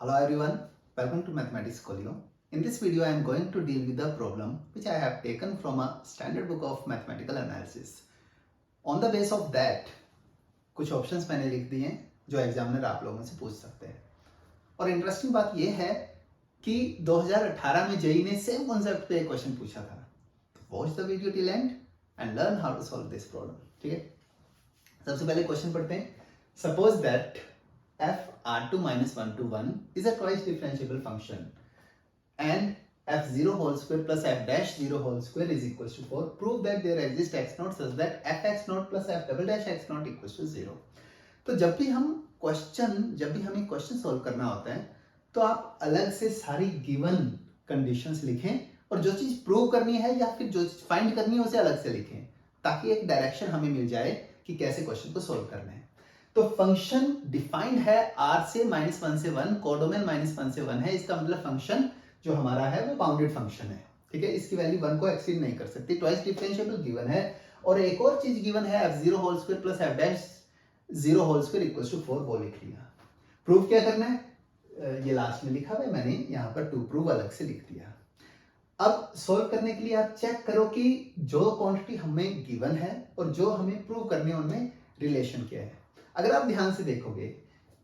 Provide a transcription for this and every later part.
Hello everyone, welcome to Mathematics Colio. In this video I am going to deal with the problem which I have taken from a standard book of mathematical analysis. On the base of that, कुछ options मैंने लिख दिए हैं जो examiner आप लोगों से पूछ सकते हैं. और इंटरेस्टिंग बात यह है कि 2018 में जेई ने सेम कॉन्सेप्ट पे एक क्वेश्चन पूछा था. Watch the video till end and learn how to solve this problem. ठीक है, सबसे पहले क्वेश्चन पढ़ते हैं. Suppose that f r2 minus 1 to 1 is a twice differentiable function and f0 whole square plus f dash 0 whole square is equals to 4. Prove that there exists x naught such that f x naught plus f double dash x naught equals to 0. तो जब भी हमें question solve करना होता है तो आप अलग से सारी गिवन कंडीशंस लिखें और जो चीज प्रूव करनी है या फिर जो चीज फाइंड करनी है उसे अलग से लिखें ताकि एक डायरेक्शन हमें मिल जाए कि कैसे क्वेश्चन को सॉल्व करना है. तो फंक्शन डिफाइंड है r से -1 से 1, कोडोमेन -1 से 1 है. इसका मतलब फंक्शन जो हमारा है वो बाउंडेड फंक्शन है. ठीक है, इसकी वैल्यू 1 को एक्सीड नहीं कर सकती. ट्वाइस डिफरेंशिएबल गिवन है और एक और चीज गिवन है f0 whole square plus f dash 0 whole square equals to 4. वो लिख लिया. प्रूफ क्या करना है ये लास्ट में लिखा हुआ है, मैंने यहाँ पर टू प्रूव अलग से लिख दिया. अब सॉल्व करने के लिए आप चेक करो कि जो क्वांटिटी हमें गिवन है और जो हमें प्रूव करनी है उनमें रिलेशन क्या है. अगर आप ध्यान से देखोगे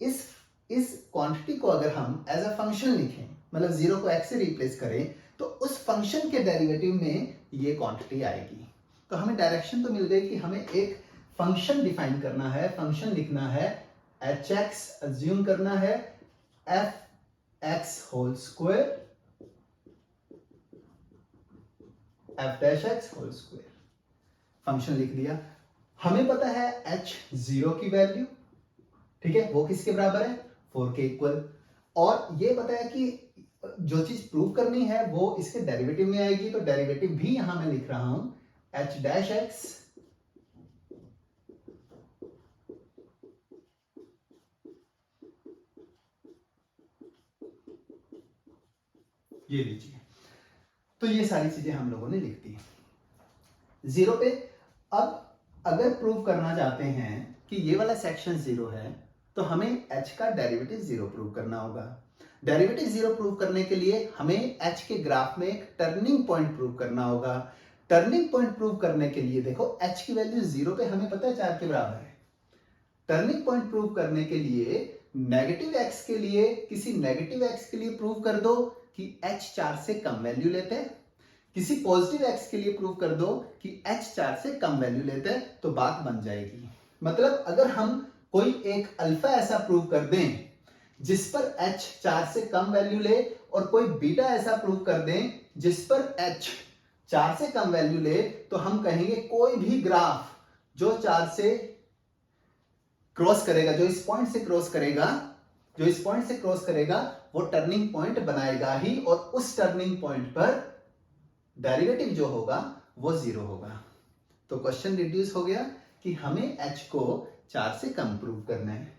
इस क्वांटिटी को अगर हम एज अ फंक्शन लिखें, मतलब 0 को x से रिप्लेस करें तो उस फंक्शन के डेरिवेटिव में ये क्वांटिटी आएगी. तो हमें डायरेक्शन तो मिल गई कि हमें एक फंक्शन डिफाइन करना है, फंक्शन लिखना है hx, अज्यूम करना है fx whole square f dash x whole square. Function लिख दिया. हमें पता है h0 की वैल्यू, ठीक है, वो किसके बराबर है 4 के इक्वल. और ये पता है कि जो चीज प्रूव करनी है वो इसके डेरिवेटिव में आएगी. तो डेरिवेटिव भी यहां मैं लिख रहा हूं h डैश x ये लीजिए. तो ये सारी चीजें हम लोगों ने लिख दी 0 पे. अब अगर प्रूव करना चाहते हैं कि ये वाला सेक्शन 0 है तो हमें h का डेरिवेटिव 0 प्रूव करना होगा. डेरिवेटिव 0 प्रूव करने के लिए हमें h के ग्राफ में एक टर्निंग पॉइंट प्रूव करना होगा. टर्निंग पॉइंट प्रूव करने के लिए देखो h की वैल्यू 0 पे हमें पता है 4 के बराबर है. टर्निंग पॉइंट प्रूव करने के लिए नेगेटिव x के लिए किसी नेगेटिव x के लिए प्रूव कर दो कि h 4 से कम वैल्यू लेते हैं, किसी पॉजिटिव x के लिए प्रूव कर दो कि h 4 से कम वैल्यू लेते हैं, तो बात बन जाएगी. मतलब अगर हम कोई एक अल्फा ऐसा प्रूव कर दें जिस पर h 4 से कम वैल्यू ले और कोई बीटा ऐसा प्रूव कर दें जिस पर h 4 से कम वैल्यू ले, तो हम कहेंगे कोई भी ग्राफ जो 4 से क्रॉस करेगा, जो इस पॉइंट से क्रॉस करेगा वो टर्निंग पॉइंट बनाएगा ही और उस टर्निंग पॉइंट पर डेरिवेटिव जो होगा वो 0 होगा. तो क्वेश्चन रिड्यूस हो गया कि हमें h को 4 से कम प्रूव करना है.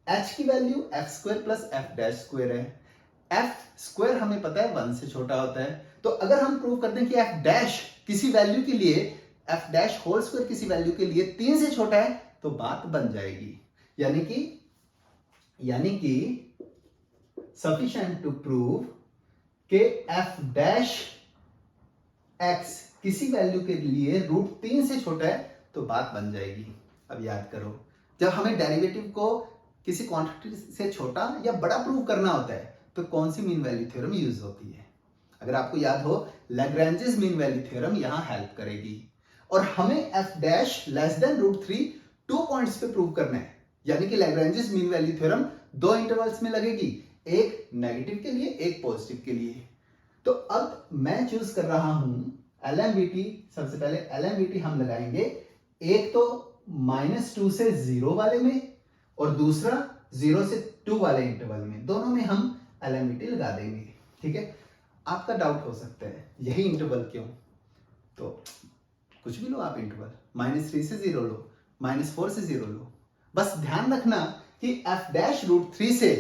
h की value f square plus f dash square है. f स्क्वायर हमें पता है 1 से छोटा होता है. तो अगर हम प्रूव कर दें कि f डैश किसी वैल्यू के लिए, f डैश होल स्क्वायर किसी वैल्यू के लिए 3 से छोटा है तो बात बन जाएगी. यानी कि सफिशिएंट टू प्रूव के f डैश x किसी वैल्यू के लिए √3 से छोटा है तो बात बन जाएगी. अब याद करो, जब हमें डेरिवेटिव को किसी क्वांटिटी से छोटा या बड़ा प्रूव करना होता है तो कौन सी मीन वैल्यू थ्योरम यूज होती है. अगर आपको याद हो लैग्रेंजेस मीन वैल्यू थ्योरम यहां हेल्प करेगी. और हमें f dash less than √3 2 points पे प्रूव करना है. यानी कि Lagrange's mean value theorem 2 intervals में लगेगी, एक नेगेटिव के लिए एक पॉजिटिव के लिए. तो अब मैं चूज कर रहा हूं LMVT. सबसे पहले LMVT हम लगाएंगे एक तो -2 से 0 वाले में और दूसरा 0 से 2 वाले इंटरवल में. दोनों में हम LMVT लगा देंगे. ठीक है, आपका डाउट हो सकता है यही इंटरवल क्यों, तो कुछ भी लो आप इंटरवल, -3 से 0 लो, -4 से 0 लो. बस ध्यान रखना कि f डैश √3 से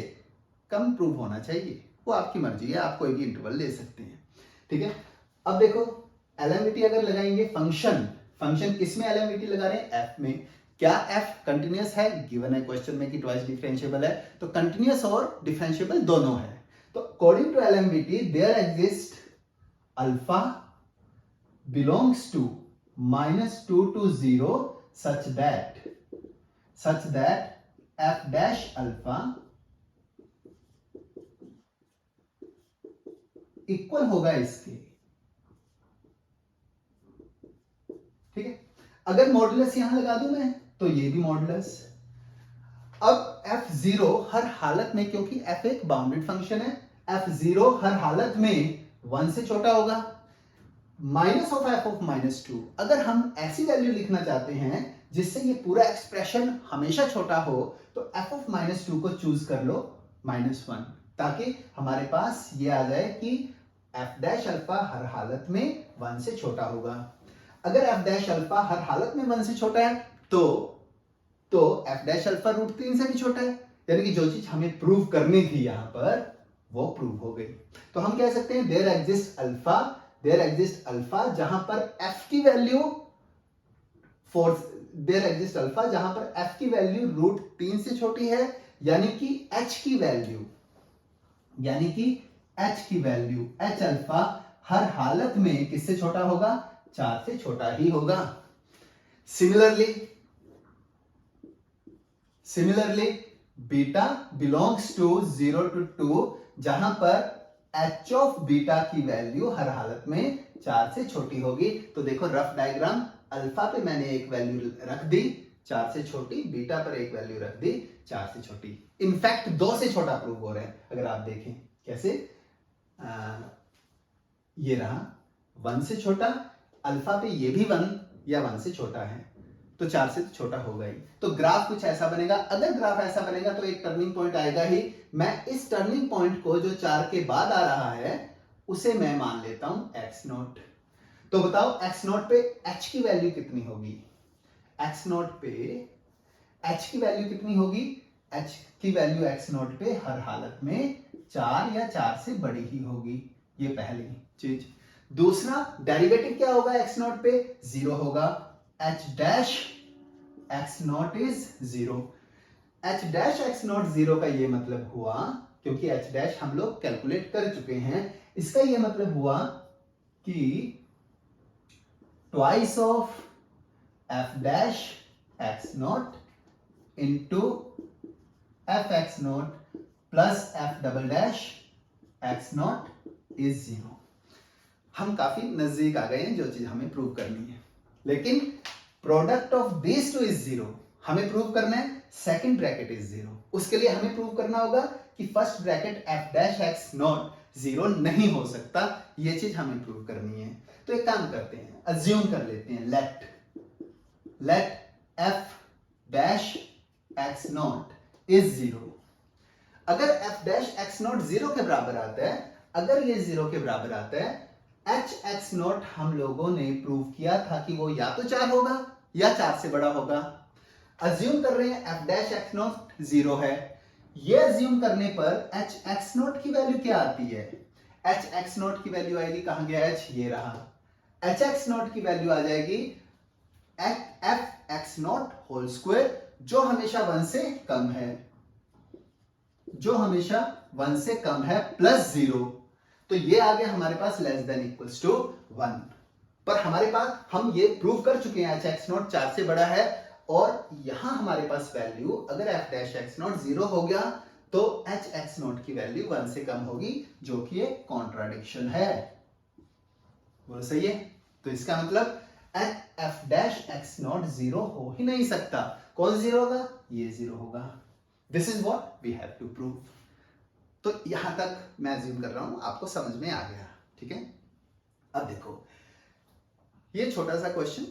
कम प्रूव होना चाहिए. वो आपकी मर्जी है, आप कोई भी इंटरवल ले सकते हैं. ठीक है, अब देखो LMVT अगर लगाएंगे फंक्शन किस में LMVT लगा रहे हैं f में. क्या f कंटिन्यूअस है? गिवन है क्वेश्चन में कि ट्वाइस डिफरेंशिएबल है, तो कंटिन्यूअस और डिफरेंशिएबल दोनों है। तो according to LMVT there exist alpha belongs to -2 to 0 such that f dash alpha equal होगा इसके। ठीक है, अगर मॉडुलस यहां लगा दूं मैं तो ये भी मॉडुलस। अब f0 हर हालत में, क्योंकि f एक बाउंडेड फंक्शन है, f0 हर हालत में 1 से छोटा होगा। माइनस ऑफ f ऑफ -2, अगर हम ऐसी वैल्यू लिखना चाहते हैं जिससे ये पूरा एक्सप्रेशन हमेशा छोटा हो, तो f ऑफ -2 को चूज कर लो -1, ताकि हमारे पास ये आ जाए कि f डैश अल्फा हर हालत में 1 से छोटा होगा। अगर f डैश अल्फा हर हालत में 1 से छोटा है तो f डैश अल्फा √3 से भी छोटा है, यानी कि जो चीज हमें प्रूव करनी थी यहां पर वो प्रूव हो गई। तो हम कह सकते हैं देयर एग्जिस्ट अल्फा जहां पर f की वैल्यू √3 से छोटी है, यानी कि h की वैल्यू h अल्फा हर हालत में किससे छोटा होगा? 4 से छोटा ही होगा। Similarly beta belongs to 0 to 2, जहां पर h ऑफ बीटा की वैल्यू हर हालत में 4 से छोटी होगी। तो देखो रफ डायग्राम, अल्फा पे मैंने एक वैल्यू रख दी 4 से छोटी, बीटा पर एक वैल्यू रख दी 4 से छोटी। इनफैक्ट 2 से छोटा प्रूव हो रहा है। अगर आप देखें कैसे, ये रहा 1 से छोटा, अल्फा पे ये भी 1 या 1 से छोटा है, तो 4 से तो छोटा होगा ही। तो ग्राफ कुछ ऐसा बनेगा। अगर ग्राफ ऐसा बनेगा तो एक टर्निंग पॉइंट आएगा ही। मैं इस टर्निंग पॉइंट को जो 4 के बाद आ रहा है उसे मैं मान लेता हूं x0। तो बताओ x0 पे h की वैल्यू कितनी होगी? x0 पे h की वैल्यू कितनी होगी? h की वैल्यू x0 पे हर हालत में 4 या 4 से बड़ी ही होगी। ये पहली चीज। दूसरा, डेरिवेटिव क्या होगा x0 पे? 0 होगा। h dash x0 is 0। h dash x0 0 का ये मतलब हुआ, क्योंकि h डैश हम लोग कैलकुलेट कर चुके हैं, इसका ये मतलब हुआ कि twice of f dash x0 into f x0 plus f double dash x0 is 0। हम काफी नजदीक आ गए हैं जो चीज हमें प्रूव करनी है, लेकिन product of these two is 0 हमें प्रूव करना है। सेकंड ब्रैकेट इज 0, उसके लिए हमें प्रूव करना होगा कि first bracket f dash x0 0 नहीं हो सकता। ये चीज हमें प्रूव करनी है। तो एक काम करते हैं, अज्यूम कर लेते हैं, late f dash x0 is 0। अगर f डैश x0 0 के बराबर आता है, अगर ये 0 के बराबर आता है, h x0 हम लोगों ने प्रूव किया था कि वो या तो 4 होगा या 4 से बड़ा होगा। अज्यूम कर रहे हैं f डैश x0 0 है। ये अज्यूम करने पर h x0 की वैल्यू क्या आती है? h x0 की वैल्यू आएगी, कहां गया h? ये रहा। h x0 की वैल्यू आ जाएगी f x0 होल स्क्वायर, जो हमेशा 1 से कम है, प्लस 0। तो ये आ गया हमारे पास लेस देन इक्वल्स टू 1। पर हमारे पास, हम ये प्रूव कर चुके हैं h x0 4 से बड़ा है, और यहां हमारे पास वैल्यू, अगर f डैश x0 0 हो गया तो h x0 की वैल्यू 1 से कम होगी, जो कि एक कॉन्ट्राडिक्शन है। बोलो सही है? तो इसका मतलब f डैश x0 0 हो ही नहीं सकता। कौन 0 होगा? ये 0 होगा। This is what we have to prove. तो यहां तक मैं अज्यूम कर रहा हूं आपको समझ में आ गया। ठीक है, अब देखो ये छोटा सा क्वेश्चन,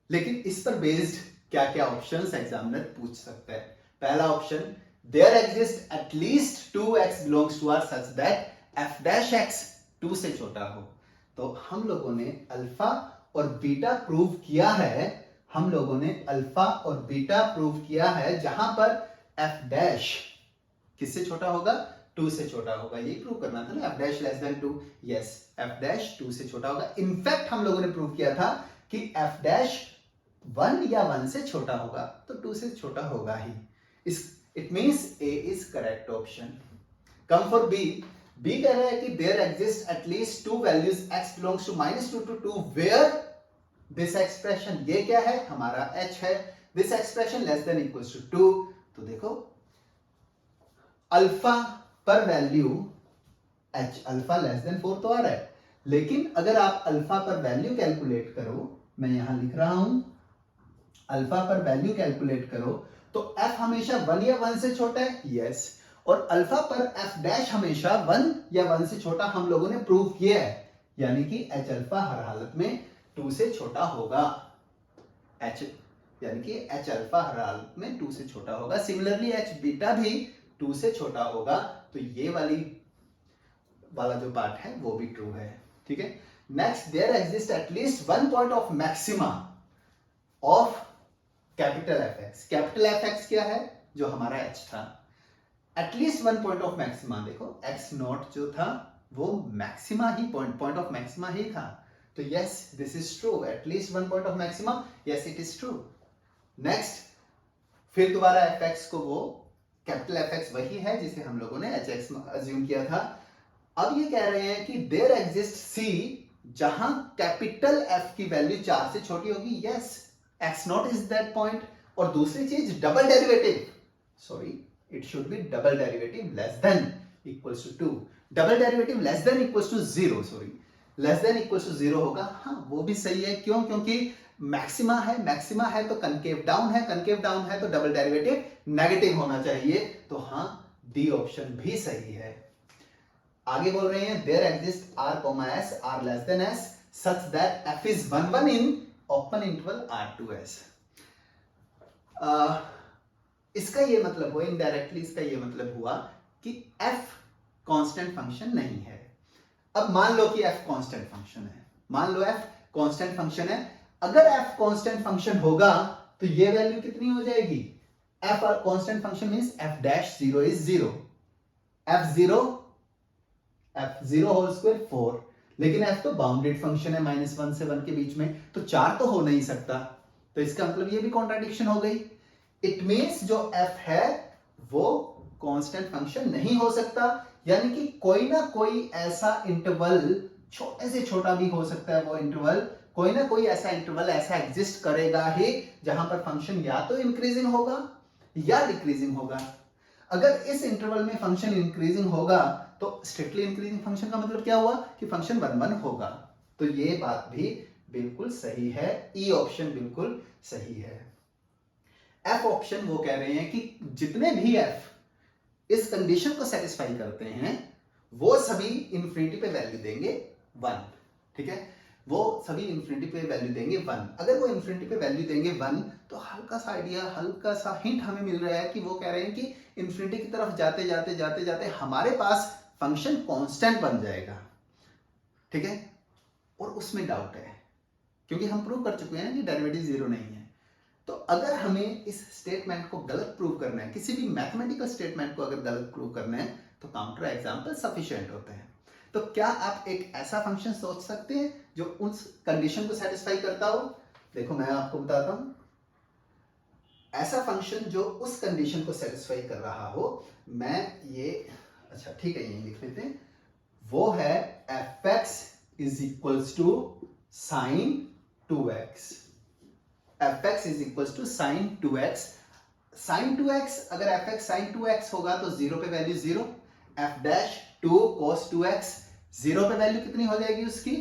लेकिन इस पर बेस्ड क्या क्या ऑप्शंस एग्जामिनर पूछ सकता है। पहला option, there exist atleast 2x belongs to R such that f dash x 2 से छोटा हो। तो हम लोगों ने अल्फा और बीटा प्रूव किया है, जहां पर f डैश किससे छोटा होगा? 2 से छोटा होगा। ये प्रूव करना था ना, f dash less than 2। Yes, f dash 2 से छोटा होगा। इनफैक्ट हम लोगों ने प्रूव किया था कि f डैश 1 या 1 से छोटा होगा तो 2 से छोटा होगा ही. It means A is correct option. Come for B. B कह रहा है कि there exist at least two values x belongs to -2 to 2 where this expression, ये क्या है हमारा h है, this expression less than equals to 2. तो देखो अल्फा पर value h alpha less than 4 तो आ रहा है, लेकिन अगर आप अल्फा पर वैल्यू कैलकुलेट करो, मैं यहां लिख रहा हूं अल्फा पर वैल्यू कैलकुलेट करो तो f हमेशा 1 या 1 से छोटा है, यस, और अल्फा पर f डैश हमेशा 1 या 1 से छोटा हम लोगों ने प्रूव किया है, यानी कि h अल्फा हर हालत में 2 से छोटा होगा. h यानी कि h अल्फा हर हालत में 2 से छोटा होगा. सिमिलरली h बीटा भी 2 से छोटा होगा. तो ये वाला जो पार्ट है वो भी ट्रू है. ठीक है. Next, there exist at least one point of maxima of capital fx. Capital fx क्या है, जो हमारा h था. एटलीस्ट वन पॉइंट ऑफ मैक्सिमा, देखो x नॉट जो था वो मैक्सिमा ही पॉइंट ऑफ मैक्सिमा ही था. तो yes this is true. At least one point of maxima, yes it is true. Next, फिर दोबारा fx को वो कैपिटल fx वही है जिसे हम लोगों ने hx अज्यूम किया था. अब ये कह रहे हैं कि देयर एग्जिस्ट c जहां कैपिटल f की वैल्यू 4 से छोटी होगी. Yes, x not is that point. और दूसरी चीज double derivative, sorry it should be double derivative less than equals to 2. Double derivative less than equals to 0, sorry less than equals to 0 होगा. हाँ वो भी सही है. क्यों? क्योंकि मैक्सिमा है तो कनकेव डाउन है तो डबल डेरिवेटिव नेगेटिव होना चाहिए. तो हाँ डी ऑप्शन भी सही है. आगे बोल रहे हैं there exist r, s r less than s such that f is 1 in open interval r2s. इसका ये मतलब हुआ, इनडायरेक्टली इसका ये मतलब हुआ कि f कांस्टेंट फंक्शन नहीं है. अब मान लो कि f कांस्टेंट फंक्शन है. अगर f कांस्टेंट फंक्शन होगा तो ये वैल्यू कितनी हो जाएगी? f constant function means f dash 0 is 0, f0 whole square 4, लेकिन f तो बाउंडेड फंक्शन है -1 से 1 के बीच में, तो 4 तो हो नहीं सकता. तो इसका मतलब ये भी कॉन्ट्राडिक्शन हो गई. इट मींस जो f है वो कांस्टेंट फंक्शन नहीं हो सकता, यानी कि कोई ना कोई ऐसा इंटरवल, छोटे से छोटा भी हो सकता है वो इंटरवल, कोई ना कोई ऐसा इंटरवल ऐसा एग्जिस्ट करेगा ही जहां पर फंक्शन या तो इंक्रीजिंग होगा या डिक्रीजिंग होगा. अगर इस इंटरवल में फंक्शन इंक्रीजिंग होगा तो स्ट्रिक्टली इंक्रीजिंग फंक्शन का मतलब क्या हुआ कि फंक्शन 1 होगा. तो ये बात भी बिल्कुल सही है. ई ऑप्शन बिल्कुल सही है. एफ ऑप्शन वो कह रहे हैं कि जितने भी एफ इस कंडीशन को सेटिस्फाई करते हैं वो सभी इंफिनिटी पे वैल्यू देंगे 1. ठीक है, वो सभी इंफिनिटी पे वैल्यू देंगे 1. अगर वो इंफिनिटी पे वैल्यू देंगे 1 तो हल्का सा आइडिया, हल्का सा हिंट हमें मिल रहा है कि वो कह रहे हैं कि इंफिनिटी की तरफ जाते जाते हमारे पास फंक्शन कांस्टेंट बन जाएगा. ठीक है, और उसमें डाउट है क्योंकि हम प्रूव कर चुके हैं कि डेरिवेटिव 0 नहीं है. तो अगर हमें इस स्टेटमेंट को गलत प्रूव करना है, किसी भी मैथमेटिकल स्टेटमेंट को अगर गलत प्रूव करना है तो काउंटर एग्जाम्पल सफिशिएंट होते हैं. तो क्या आप एक ऐसा फंक्शन सोच सकते हैं जो उस कंडीशन को सेटिस्फाई करता हो? देखो मैं आपको बताता हूं, ऐसा फंक्शन जो उस कंडीशन को सेटिस्फाई कर रहा हो, मैं ये, अच्छा ठीक है यही लिख लेते हैं, वो है fx is equals to sine 2x. fx is equals to sine 2x. Sine 2x, अगर fx साइन 2x होगा तो 0 पे value 0, f dash 2 cos 2x, 0 पे वैल्यू कितनी हो जाएगी उसकी?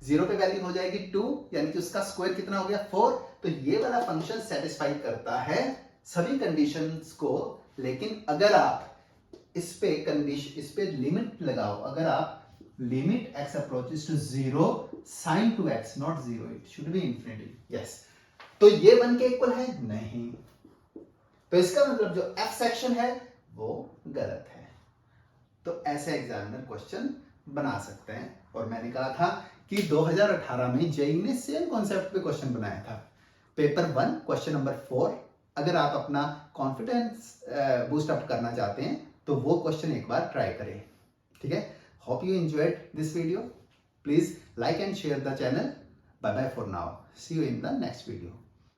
0 पे वैल्यू हो जाएगी 2, यानी कि उसका स्क्वायर कितना हो गया 4. तो ये वाला फंक्शन सेटिस्फाई करता है सभी कंडीशंस को. लेकिन अगर आप इस पे लिमिट लगाओ, अगर आप limit x approaches to 0 sin 2x, not 0, it should be infinity, yes, तो ये 1 के इक्वल है नहीं. तो इसका मतलब जो f सेक्शन है वो गलत है. तो ऐसे एग्जामिनर क्वेश्चन बना सकते हैं. और मैंने कहा था कि 2018 में जेईई ने सेम कॉन्सेप्ट पे क्वेश्चन बनाया था. Paper 1 question number 4. अगर आप अपना कॉन्फिडेंस बूस्ट अप करना चाहते हैं तो वो क्वेश्चन एक बार ट्राई करें. ठीक है, hope you enjoyed this video. Please like and share the channel. Bye bye for now. See you in the next video.